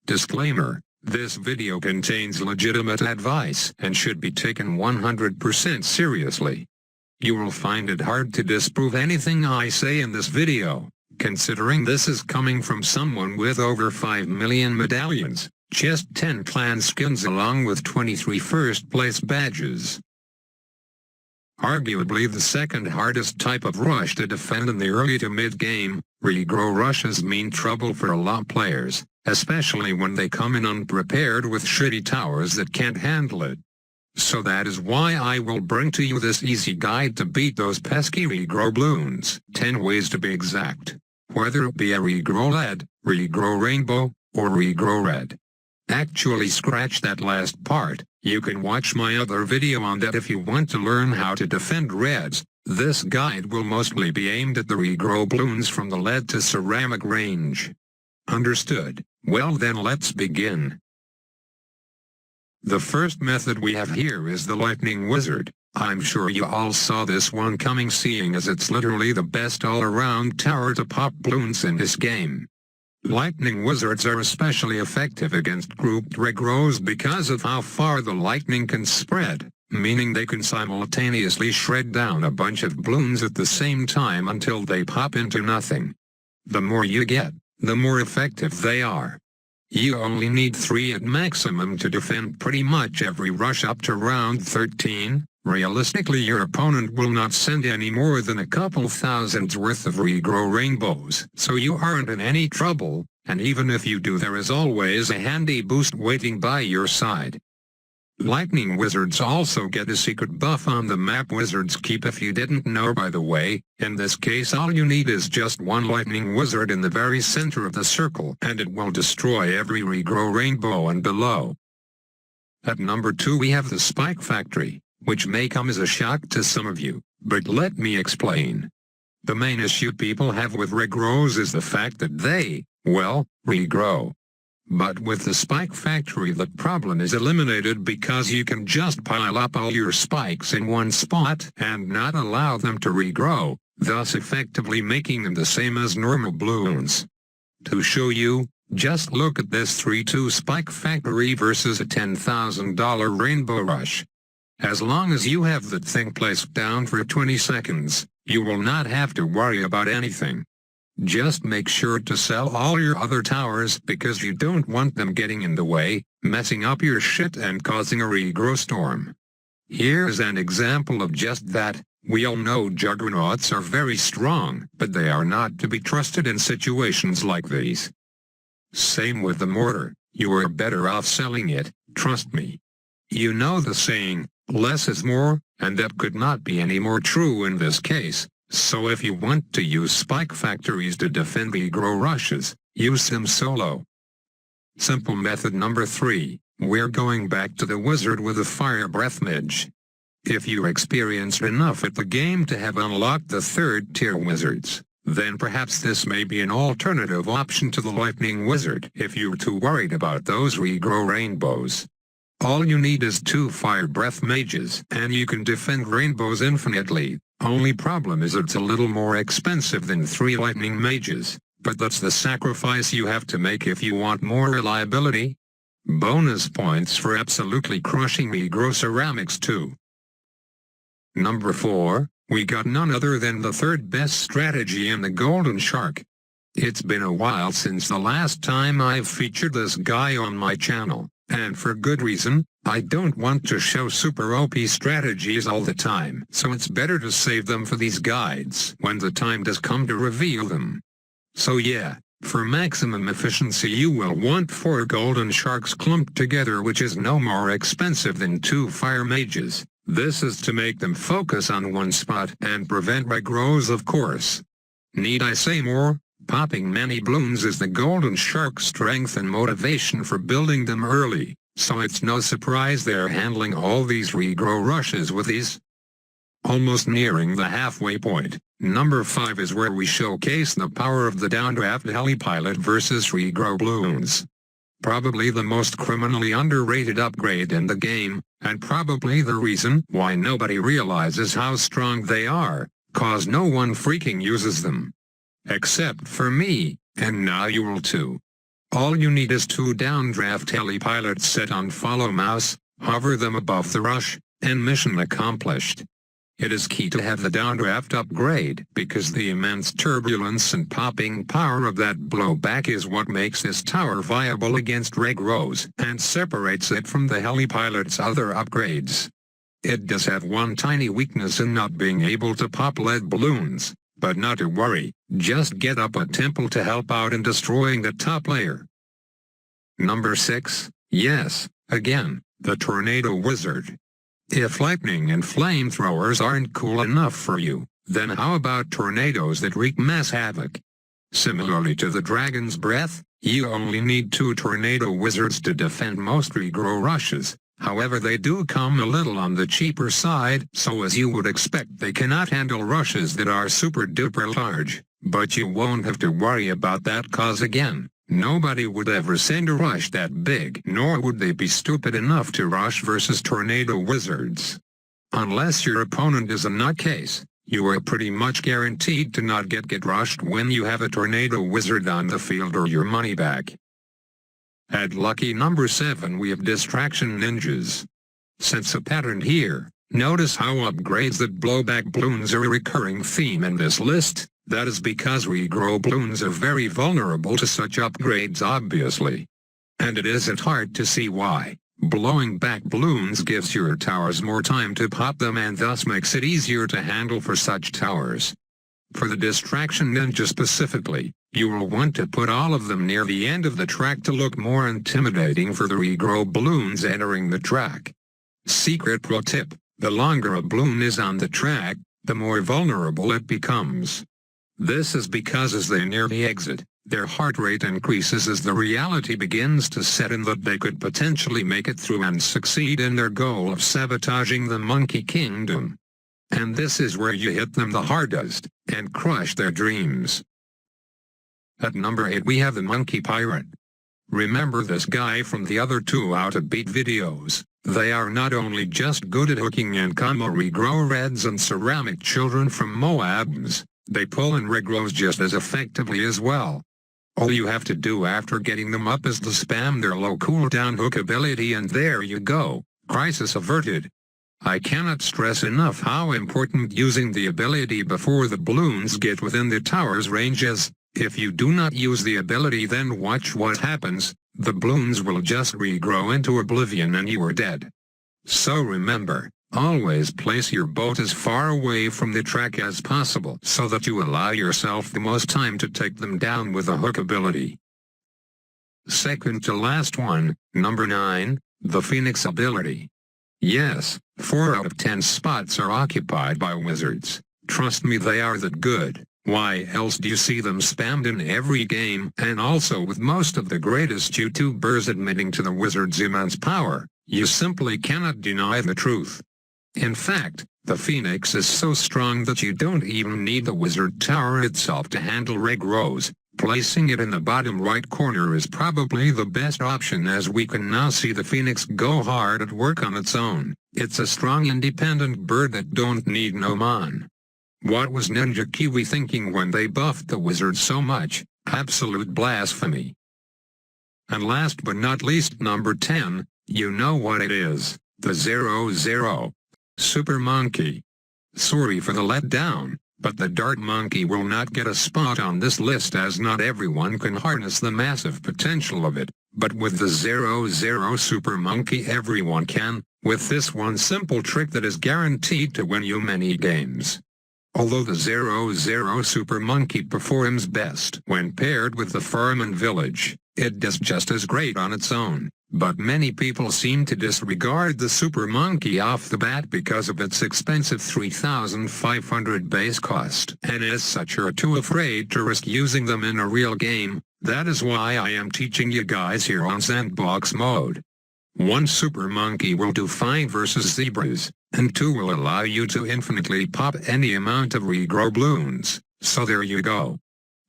Disclaimer: this video contains legitimate advice and should be taken 100% seriously. You will find it hard to disprove anything I say in this video, considering this is coming from someone with over 5 million medallions, just 10 clan skins along with 23 first place badges. Arguably the second hardest type of rush to defend in the early to mid-game, regrow rushes mean trouble for a lot of players, especially when they come in unprepared with shitty towers that can't handle it. So that is why I will bring to you this easy guide to beat those pesky regrow Bloons. 10 ways to be exact. Whether it be a regrow lead, regrow rainbow, or regrow red. Actually scratch that last part, you can watch my other video on that if you want to learn how to defend reds. This guide will mostly be aimed at the regrow Bloons from the lead to ceramic range. Understood? Well then let's begin. The first method we have here is the lightning wizard. I'm sure you all saw this one coming, seeing as it's literally the best all-around tower to pop Bloons in this game. Lightning wizards are especially effective against grouped regrows because of how far the lightning can spread, meaning they can simultaneously shred down a bunch of Bloons at the same time until they pop into nothing. The more you get, the more effective they are. You only need 3 at maximum to defend pretty much every rush up to round 13. Realistically, your opponent will not send any more than a couple thousands worth of regrow rainbows, so you aren't in any trouble, and even if you do, there is always a handy boost waiting by your side. Lightning wizards also get a secret buff on the map Wizards Keep, if you didn't know, by the way. In this case, all you need is just one lightning wizard in the very center of the circle, and it will destroy every regrow rainbow and below. At number 2 we have the Spike Factory, which may come as a shock to some of you, but let me explain. The main issue people have with regrows is the fact that they, well, regrow. But with the Spike Factory that problem is eliminated because you can just pile up all your spikes in one spot and not allow them to regrow, thus effectively making them the same as normal Bloons. To show you, just look at this 3-2 Spike Factory versus a $10,000 Rainbow Rush. As long as you have that thing placed down for 20 seconds, you will not have to worry about anything. Just make sure to sell all your other towers because you don't want them getting in the way, messing up your shit and causing a regrow storm. Here's an example of just that. We all know juggernauts are very strong, but they are not to be trusted in situations like these. Same with the mortar, you are better off selling it, trust me. You know the saying, less is more, and that could not be any more true in this case. So if you want to use Spike Factories to defend regrow rushes, use them solo. Simple method number 3, we're going back to the wizard with the Fire Breath Midge. If you're experienced enough at the game to have unlocked the 3rd tier wizards, then perhaps this may be an alternative option to the Lightning Wizard if you're too worried about those regrow rainbows. All you need is 2 Fire Breath Mages and you can defend rainbows infinitely. Only problem is it's a little more expensive than 3 lightning mages, but that's the sacrifice you have to make if you want more reliability. Bonus points for absolutely crushing regrow ceramics too. Number 4, we got none other than the 3rd best strategy in the Golden Shark. It's been a while since the last time I've featured this guy on my channel, and for good reason. I don't want to show super OP strategies all the time, so it's better to save them for these guides when the time does come to reveal them. So yeah, for maximum efficiency you will want 4 golden sharks clumped together, which is no more expensive than 2 fire mages. This is to make them focus on one spot and prevent regrows, of course. Need I say more? Popping many Bloons is the golden shark's strength and motivation for building them early. So it's no surprise they're handling all these regrow rushes with ease. Almost nearing the halfway point, number 5 is where we showcase the power of the downdraft Heli Pilot versus regrow Bloons. Probably the most criminally underrated upgrade in the game, and probably the reason why nobody realizes how strong they are, cause no one freaking uses them. Except for me, and now you will too. All you need is 2 downdraft Heli Pilots set on follow mouse, hover them above the rush, and mission accomplished. It is key to have the downdraft upgrade because the immense turbulence and popping power of that blowback is what makes this tower viable against Regrows and separates it from the Heli Pilot's other upgrades. It does have one tiny weakness in not being able to pop lead balloons, but not to worry, just get up a temple to help out in destroying the top layer. Number 6, yes, again, the Tornado Wizard. If lightning and flamethrowers aren't cool enough for you, then how about tornadoes that wreak mass havoc? Similarly to the Dragon's Breath, you only need 2 Tornado Wizards to defend most Regrow rushes. However, they do come a little on the cheaper side, so as you would expect they cannot handle rushes that are super duper large, but you won't have to worry about that cause again. Nobody would ever send a rush that big, nor would they be stupid enough to rush versus Tornado Wizards. Unless your opponent is a nutcase, you are pretty much guaranteed to not get rushed when you have a Tornado Wizard on the field or your money back. At lucky number 7 we have Distraction Ninjas. Sense a pattern here. Notice how upgrades that blowback Bloons are a recurring theme in this list. That is because Regrow Bloons are very vulnerable to such upgrades obviously. And it isn't hard to see why. Blowing back Bloons gives your towers more time to pop them and thus makes it easier to handle for such towers. For the Distraction Ninja specifically, you will want to put all of them near the end of the track to look more intimidating for the Regrow Bloons entering the track. Secret pro tip, the longer a balloon is on the track, the more vulnerable it becomes. This is because as they near the exit, their heart rate increases as the reality begins to set in that they could potentially make it through and succeed in their goal of sabotaging the Monkey Kingdom. And this is where you hit them the hardest, and crush their dreams. At number 8 we have the Monkey Pirate. Remember this guy from the other 2 Out of Beat videos. They are not only just good at hooking and combo Regrow Reds and ceramic children from Moabs, they pull in Regrows just as effectively as well. All you have to do after getting them up is to spam their low cooldown hook ability and there you go, crisis averted. I cannot stress enough how important using the ability before the balloons get within the tower's range is. If you do not use the ability then watch what happens, the balloons will just regrow into oblivion and you are dead. So remember, always place your boat as far away from the track as possible so that you allow yourself the most time to take them down with a hook ability. Second to last one, number 9, the Phoenix ability. Yes, 4 out of 10 spots are occupied by wizards. Trust me, they are that good. Why else do you see them spammed in every game, and also with most of the greatest YouTubers admitting to the wizard's immense power? You simply cannot deny the truth. In fact, the Phoenix is so strong that you don't even need the wizard tower itself to handle Regrows. Placing it in the bottom right corner is probably the best option as we can now see the Phoenix go hard at work on its own. It's a strong independent bird that don't need no man. What was Ninja Kiwi thinking when they buffed the wizard so much? Absolute blasphemy. And last but not least, number 10, you know what it is, the 0-0. Super Monkey. Sorry for the letdown, but the Dart Monkey will not get a spot on this list as not everyone can harness the massive potential of it, but with the 0-0 Super Monkey everyone can, with this one simple trick that is guaranteed to win you many games. Although the 0-0 Super Monkey performs best when paired with the Fireman Village, it does just as great on its own, but many people seem to disregard the Super Monkey off the bat because of its expensive 3,500 base cost, and as such are too afraid to risk using them in a real game. That is why I am teaching you guys here on Sandbox mode. 1 Super Monkey will do fine versus zebras, and 2 will allow you to infinitely pop any amount of Regrow Bloons, so there you go.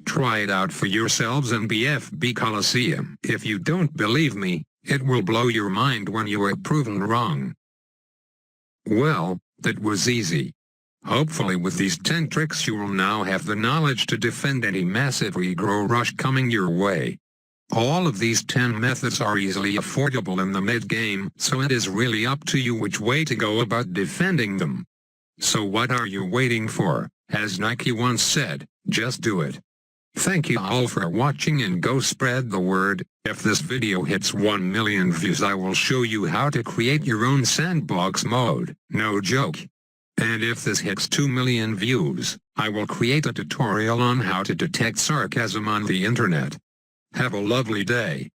Try it out for yourselves in BFB Coliseum. If you don't believe me, it will blow your mind when you are proven wrong. Well, that was easy. Hopefully with these 10 tricks you will now have the knowledge to defend any massive Regrow rush coming your way. All of these 10 methods are easily affordable in the mid-game, so it is really up to you which way to go about defending them. So what are you waiting for? As Nike once said, just do it. Thank you all for watching and go spread the word. If this video hits 1 million views, I will show you how to create your own sandbox mode. No joke. And if this hits 2 million views, I will create a tutorial on how to detect sarcasm on the internet. Have a lovely day.